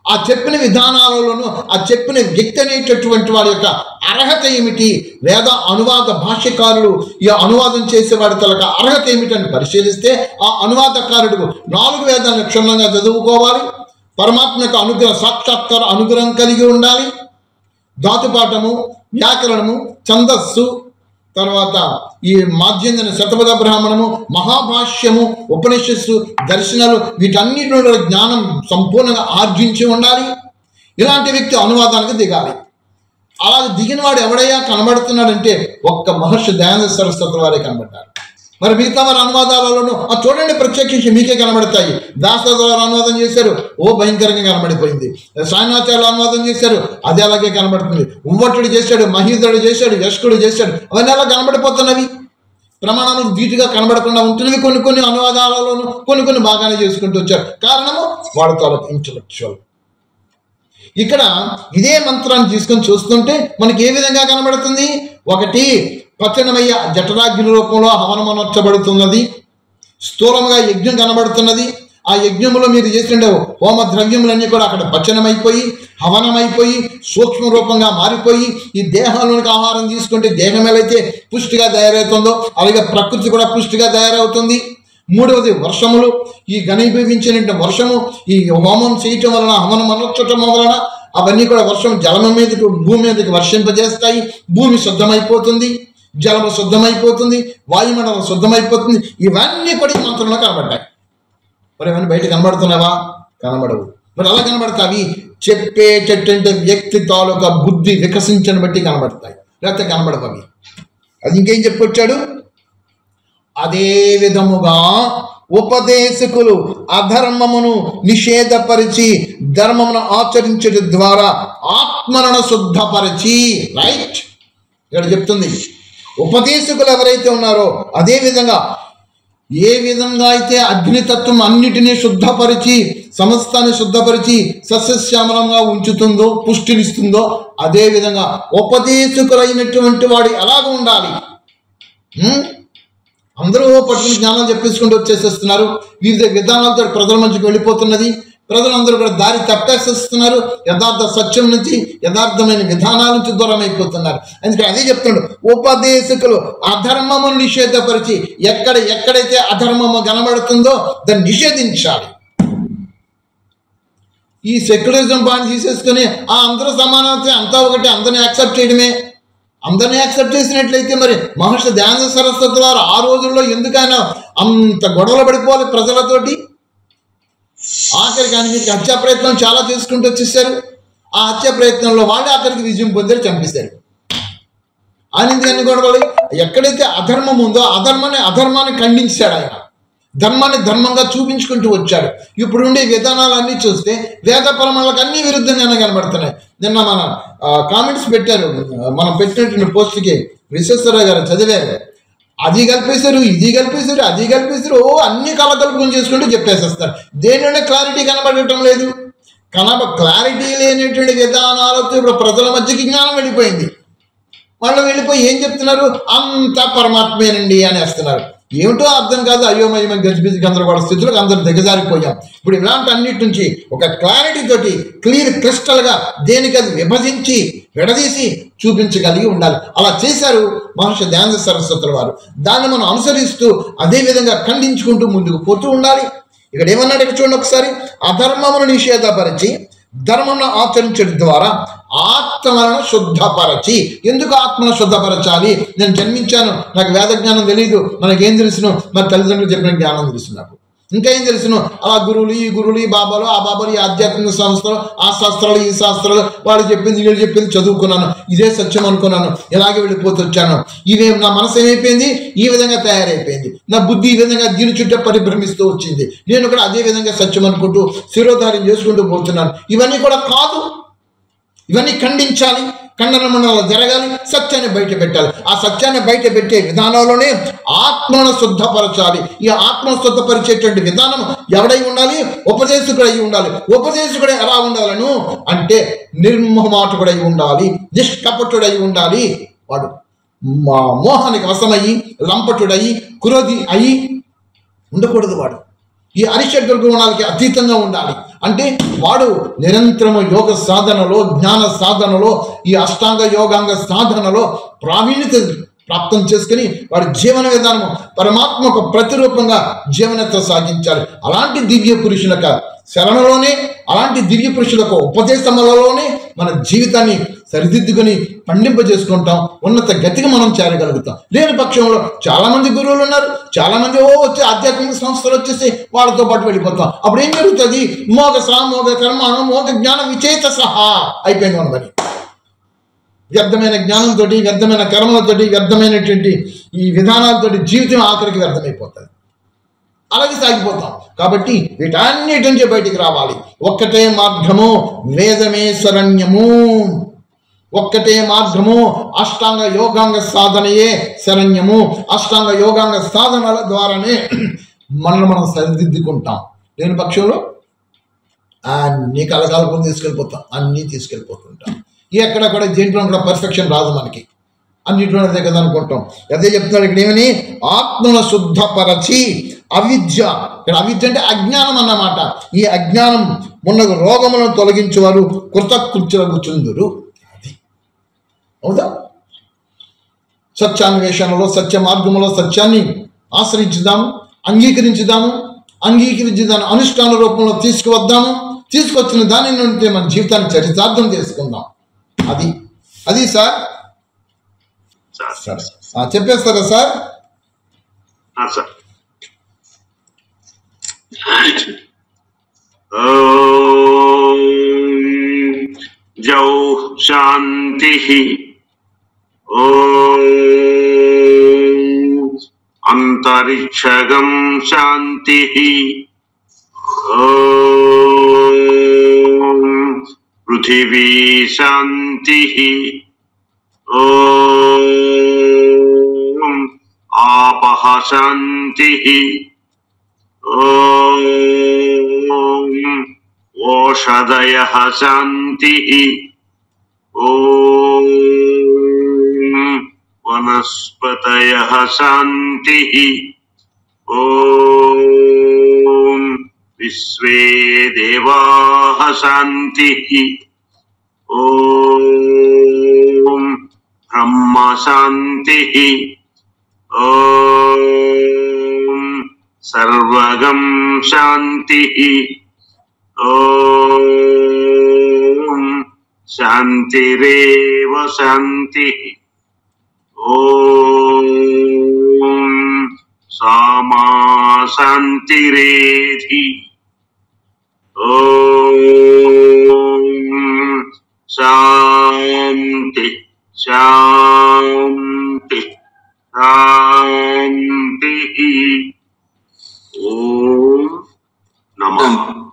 ఆ చెప్పిన విధానాలలోనూ ఆ చెప్పిన వ్యక్తి అనేటటువంటి వాడి యొక్క అర్హత ఏమిటి, వేద అనువాద భాష్యకారులు ఈ అనువాదం చేసేవాడి తాలూకా అర్హత ఏమిటని పరిశీలిస్తే ఆ అనువాదకారుడు 4 వేదాలను క్షుణ్ణంగా చదువుకోవాలి, పరమాత్మ యొక్క అనుగ్రహం సాక్షాత్కార అనుగ్రహం కలిగి ఉండాలి, ధాతుపాఠము, వ్యాకరణము, ఛందస్సు, తర్వాత ఈ మాధ్యంజన శతపథ బ్రాహ్మణము, మహాభాష్యము, ఉపనిషత్తు, దర్శనాలు, వీటన్నిటిలో జ్ఞానం సంపూర్ణంగా ఆర్జించి ఉండాలి. ఇలాంటి వ్యక్తి అనువాదానికి దిగాలి. అలా దిగిన వాడు ఎవడయ్యా కనబడుతున్నాడంటే ఒక్క మహర్షి దయానంద సరస్వతి వారే కనబడ్డారు. మరి మిగతా వారి అనువాదాలలోనూ చూడండి ప్రత్యేకించి మీకే కనబడతాయి. దాసరాజు అనువాదం చేశారు, భయంకరంగా కనబడిపోయింది. సాయనాచార్యులు అనువాదం చేశారు, అది అలాగే కనబడుతుంది. ఉవ్వట్టుడు చేశాడు, మహీధుడు చేశాడు, యష్కుడు చేశాడు, అవన్నీ అలా కనబడిపోతున్నవి. ప్రమాణాలు ధీటుగా కనబడకుండా ఉంటున్నవి. కొన్ని అనువాదాలలోనూ కొన్ని బాగానే చేసుకుంటూ వచ్చారు. కారణము వాడితో ఇంటలెక్చువల్. ఇక్కడ ఇదే మంత్రాన్ని తీసుకొని చూస్తుంటే మనకి ఏ విధంగా కనబడుతుంది? ఒకటి, పచ్చనమయ్య జఠరాగ్ని రూపంలో హవనమనర్చబడుతున్నది. స్థూలంగా యజ్ఞం కనబడుతున్నది. ఆ యజ్ఞంలో మీరు చేసిన హోమ ద్రవ్యములన్నీ కూడా అక్కడ పచ్చనమైపోయి హవనమైపోయి సూక్ష్మ రూపంగా మారిపోయి ఈ దేహంలోనికి ఆహారం తీసుకుంటే దేహం ఎలాగైతే పుష్టిగా తయారవుతుందో అలాగే ప్రకృతి కూడా పుష్టిగా తయారవుతుంది. 3వది వర్షములు. ఈ ఘనీభవించిన వర్షము ఈ హోమం చేయటం వలన హవనం అనర్చటం వలన అవన్నీ కూడా వర్షం జలము మీదకి భూమి మీదకి వర్షింపజేస్తాయి. భూమి శుద్ధమైపోతుంది, జలము శుద్ధమైపోతుంది, వాయుమండలం శుద్ధమైపోతుంది. ఇవన్నీ కూడా ఈ మంత్రంలో కనబడ్డాయి. మరి ఇవన్నీ బయట కనబడుతున్నావా? కనబడవు. మరి అలా కనబడతావి చెప్పేటటువంటి వ్యక్తి తాలూకా బుద్ధి వికసించని బట్టి కనబడతాయి, లేకపోతే కనబడవు అవి. అది ఇంకేం చెప్పుకొచ్చాడు? అదే విధముగా ఉపదేశకులు అధర్మమును నిషేధపరిచి ధర్మమును ఆచరించడం ద్వారా ఆత్మలను శుద్ధపరిచి. రైట్, ఇక్కడ చెప్తుంది ఉపదేశకులు ఎవరైతే ఉన్నారో అదే విధంగా ఏ విధంగా అయితే అగ్నితత్వం అన్నిటినీ శుద్ధపరిచి సమస్తాన్ని శుద్ధపరిచి సస్యశ్యామలంగా ఉంచుతుందో పుష్టినిస్తుందో అదే విధంగా ఉపదేశకులైనటువంటి వాడు ఎలాగ ఉండాలి? అందరూ పట్టుకుని జ్ఞానం చెప్పేసుకుంటూ వచ్చేసేస్తున్నారు. వివిధ విధానాలతో ప్రజల మధ్యకి వెళ్ళిపోతున్నది. ప్రజలందరూ కూడా దారి తప్పేసేస్తున్నారు. యథార్థ సత్యం నుంచి యథార్థమైన విధానాల నుంచి దూరం అయిపోతున్నారు. అందుకని అదే చెప్తున్నాడు, ఉపదేశకులు అధర్మమును నిషేధపరిచి ఎక్కడైతే అధర్మము కనబడుతుందో దాన్ని నిషేధించాలి. ఈ సెక్యులరిజం బాండ్ తీసేసుకుని అందరూ సమానతే, అంతా ఒకటి, అందరినీ యాక్సెప్ట్ చేయడమే. అందరినీ యాక్సెప్ట్ చేసినట్లయితే మరి మహర్షి దయానంద సరస్వతి వారు ఆ రోజుల్లో ఎందుకైనా అంత గొడవలు పడిపోవాలి ప్రజలతోటి? ఆఖరికి ఆయనకి హత్యా ప్రయత్నం చాలా చేసుకుంటూ వచ్చేసారు. ఆ హత్యా ప్రయత్నంలో వాళ్ళే ఆఖరికి విజయం పొందారు, చంపేశారు. ఆయన ఎందుకు ఎన్నుకోవాలి? ఎక్కడైతే అధర్మం ఉందో అధర్మాన్ని ఖండించాడు ఆయన. ధర్మాన్ని ధర్మంగా చూపించుకుంటూ వచ్చాడు. ఇప్పుడు ఉండే విధానాలన్నీ చూస్తే వేద పరమాలకు అన్ని విరుద్ధంగానే కనబడుతున్నాయి. నిన్న మన కామెంట్స్ పెట్టారు, మనం పెట్టినటువంటి పోస్ట్కి విశ్వేశ్వరరావు గారు చదివారు. అది కలిపేశారు, ఇది కలిపేశారు, అది కలిపేశారు, అన్ని కలగలుపుకొని చేసుకుంటూ చెప్పేసేస్తారు. దేనిలోనే క్లారిటీ కనబడటం లేదు. క్లారిటీ లేనటువంటి విధానాలతో ఇప్పుడు ప్రజల మధ్యకి జ్ఞానం వెళ్ళిపోయింది. వాళ్ళు వెళ్ళిపోయి ఏం చెప్తున్నారు? అంతా పరమాత్మేనండి అని వేస్తున్నారు. ఏమిటో అర్థం కాదు. అయోమయమైన గజిబిజి గందరగోళ స్థితులకు అందరూ దిగజారిపోయాం. ఇప్పుడు ఇలాంటి అన్నిటి నుంచి ఒక క్లారిటీ తోటి క్లియర్ క్రిస్టల్గా దేనికి అది విభజించి విడదీసి చూపించగలిగి ఉండాలి. అలా చేశారు మహర్షి దయానంద సరస్వతుల వారు. దాన్ని మనం అనుసరిస్తూ అదే విధంగా ఖండించుకుంటూ ముందుకు పోతూ ఉండాలి. ఇక్కడ ఏమన్నాడు? ఇక్కడ చూడండి ఒకసారి. అధర్మమును నిషేధపరిచి ధర్మమును ఆచరించడం ద్వారా ఆత్మలను శుద్ధపరచి. ఎందుకు ఆత్మను శుద్ధపరచాలి? నేను జన్మించాను, నాకు వేద జ్ఞానం తెలియదు, మనకేం తెలుసును? మరి తల్లిదండ్రులు చెప్పిన జ్ఞానం తెలుసు, నాకు ఇంకా ఏం తెలుసును? అలా గురువులు ఈ బాబాలు ఆ బాబాలు, ఈ ఆధ్యాత్మిక సంస్థలు, ఆ శాస్త్రాలు ఈ శాస్త్రాలు, వాళ్ళు చెప్పింది వీళ్ళు చెప్పింది చదువుకున్నాను, ఇదే సత్యం అనుకున్నాను, ఇలాగే వెళ్ళిపోతూ వచ్చాను. నా మనసు ఏమైపోయింది? ఈ విధంగా తయారైపోయింది. నా బుద్ధి ఈ విధంగా దీని చుట్టూ పరిభ్రమిస్తూ వచ్చింది. నేను కూడా అదే విధంగా సత్యం అనుకుంటూ శిరోధార్యం చేసుకుంటూ పోతున్నాను. ఇవన్నీ కూడా కాదు. ఇవన్నీ ఖండించాలి, ఖండన మండలం జరగాలి, సత్యాన్ని బయట పెట్టాలి. ఆ సత్యాన్ని బయట పెట్టే విధానంలోనే ఆత్మను శుద్ధపరచాలి. ఈ ఆత్మను శుద్ధపరిచేటువంటి విధానం ఎవడై ఉండాలి? ఉపదేశకుడై ఉండాలి. ఉపదేశకుడు ఎలా ఉండాలను అంటే నిర్మోహమాటకుడై ఉండాలి, నిష్కపటుడై ఉండాలి. వాడు మోహానికి వశమయ్యి లంపటుడయి క్రోధి అయి ఉండకూడదు. వాడు ఈ అరిషడ్ గుణాలకి అతీతంగా ఉండాలి. అంటే వాడు నిరంతరము యోగ సాధనలో, జ్ఞాన సాధనలో, ఈ అష్టాంగ యోగాంగ సాధనలో ప్రావీణ్యత ప్రాప్తం చేసుకుని వాడి జీవన విధానము పరమాత్మకు ప్రతిరూపంగా జీవనతో సాగించాలి. అలాంటి దివ్య పురుషులకు శరణలోనే, అలాంటి దివ్య పురుషులకు ఉపదేశములలోనే మన జీవితాన్ని సరిదిద్దుకొని పండింపజేసుకుంటాం. ఉన్నత గతికి మనం చేరగలుగుతాం. లేని పక్షంలో చాలా మంది గురువులు ఉన్నారు, చాలా మంది వచ్చి ఆధ్యాత్మిక సంస్థలు వచ్చేసి వాళ్ళతో పాటు వెళ్ళిపోతాం. అప్పుడు ఏం జరుగుతుంది? మోగ సామోగ కర్మాణం మోగ జ్ఞానం విచేత సహా అయిపోయింది మన పని. వ్యర్థమైన జ్ఞానంతో, వ్యర్థమైన కర్మలతోటి, వ్యర్థమైనటువంటి ఈ విధానాలతోటి జీవితం ఆఖరికి వ్యర్థమైపోతుంది. అలాగే సాగిపోతాం. కాబట్టి వీటన్నిటి నుంచి బయటికి రావాలి. ఒక్కటే మార్గము, వేదమే శరణ్యము. ఒక్కటే మార్గము, అష్టాంగ యోగాంగ సాధనయే శరణ్యము. అష్టాంగ యోగాంగ సాధనల ద్వారానే మనం సరిదిద్దుకుంటాం. లేని పక్షంలో అన్ని కలకాలకుండా తీసుకెళ్ళిపోతాం, అన్నీ తీసుకెళ్ళిపోతుంటాం. ఎక్కడ కూడా దేంట్లో కూడా పర్ఫెక్షన్ రాదు మనకి, అన్నింటిలో అదే కదా అనుకుంటాం. అదే చెప్తున్నాడు ఇక్కడ ఏమని? ఆత్మను శుద్ధపరచి అవిద్య. ఇక్కడ అవిద్య అంటే అజ్ఞానం అన్నమాట. ఈ అజ్ఞానం ఉన్న రోగములను తొలగించేవారు కృతకృత్యులకు చుందురు. అది అవుదా? సత్యాన్వేషణలో, సత్య మార్గంలో సత్యాన్ని ఆశ్రయించుదాము, అంగీకరించుదాము, అంగీకరించి దాని అనుష్ఠాన రూపంలో తీసుకువద్దాము. తీసుకొచ్చిన దాని నుండి మన జీవితాన్ని చరితార్థం చేసుకుందాం. అది సార్. సరే చెప్పేస్తారా సార్? జౌ శాంతి. అంతరిక్షగం శాంతి. పృథివీ శాంతి. ఆపః శాంతి. ఓషధయః శాంతి. వనస్పతయః శాంతి. విశ్వే దేవాః శాంతి. బ్రహ్మ శాంతి. సర్వగం శాంతి. శాంతిరేవ శాంతి. సామా శాంతిరేధి. శాంతి శాంతి శాంతి. ఓం నమః.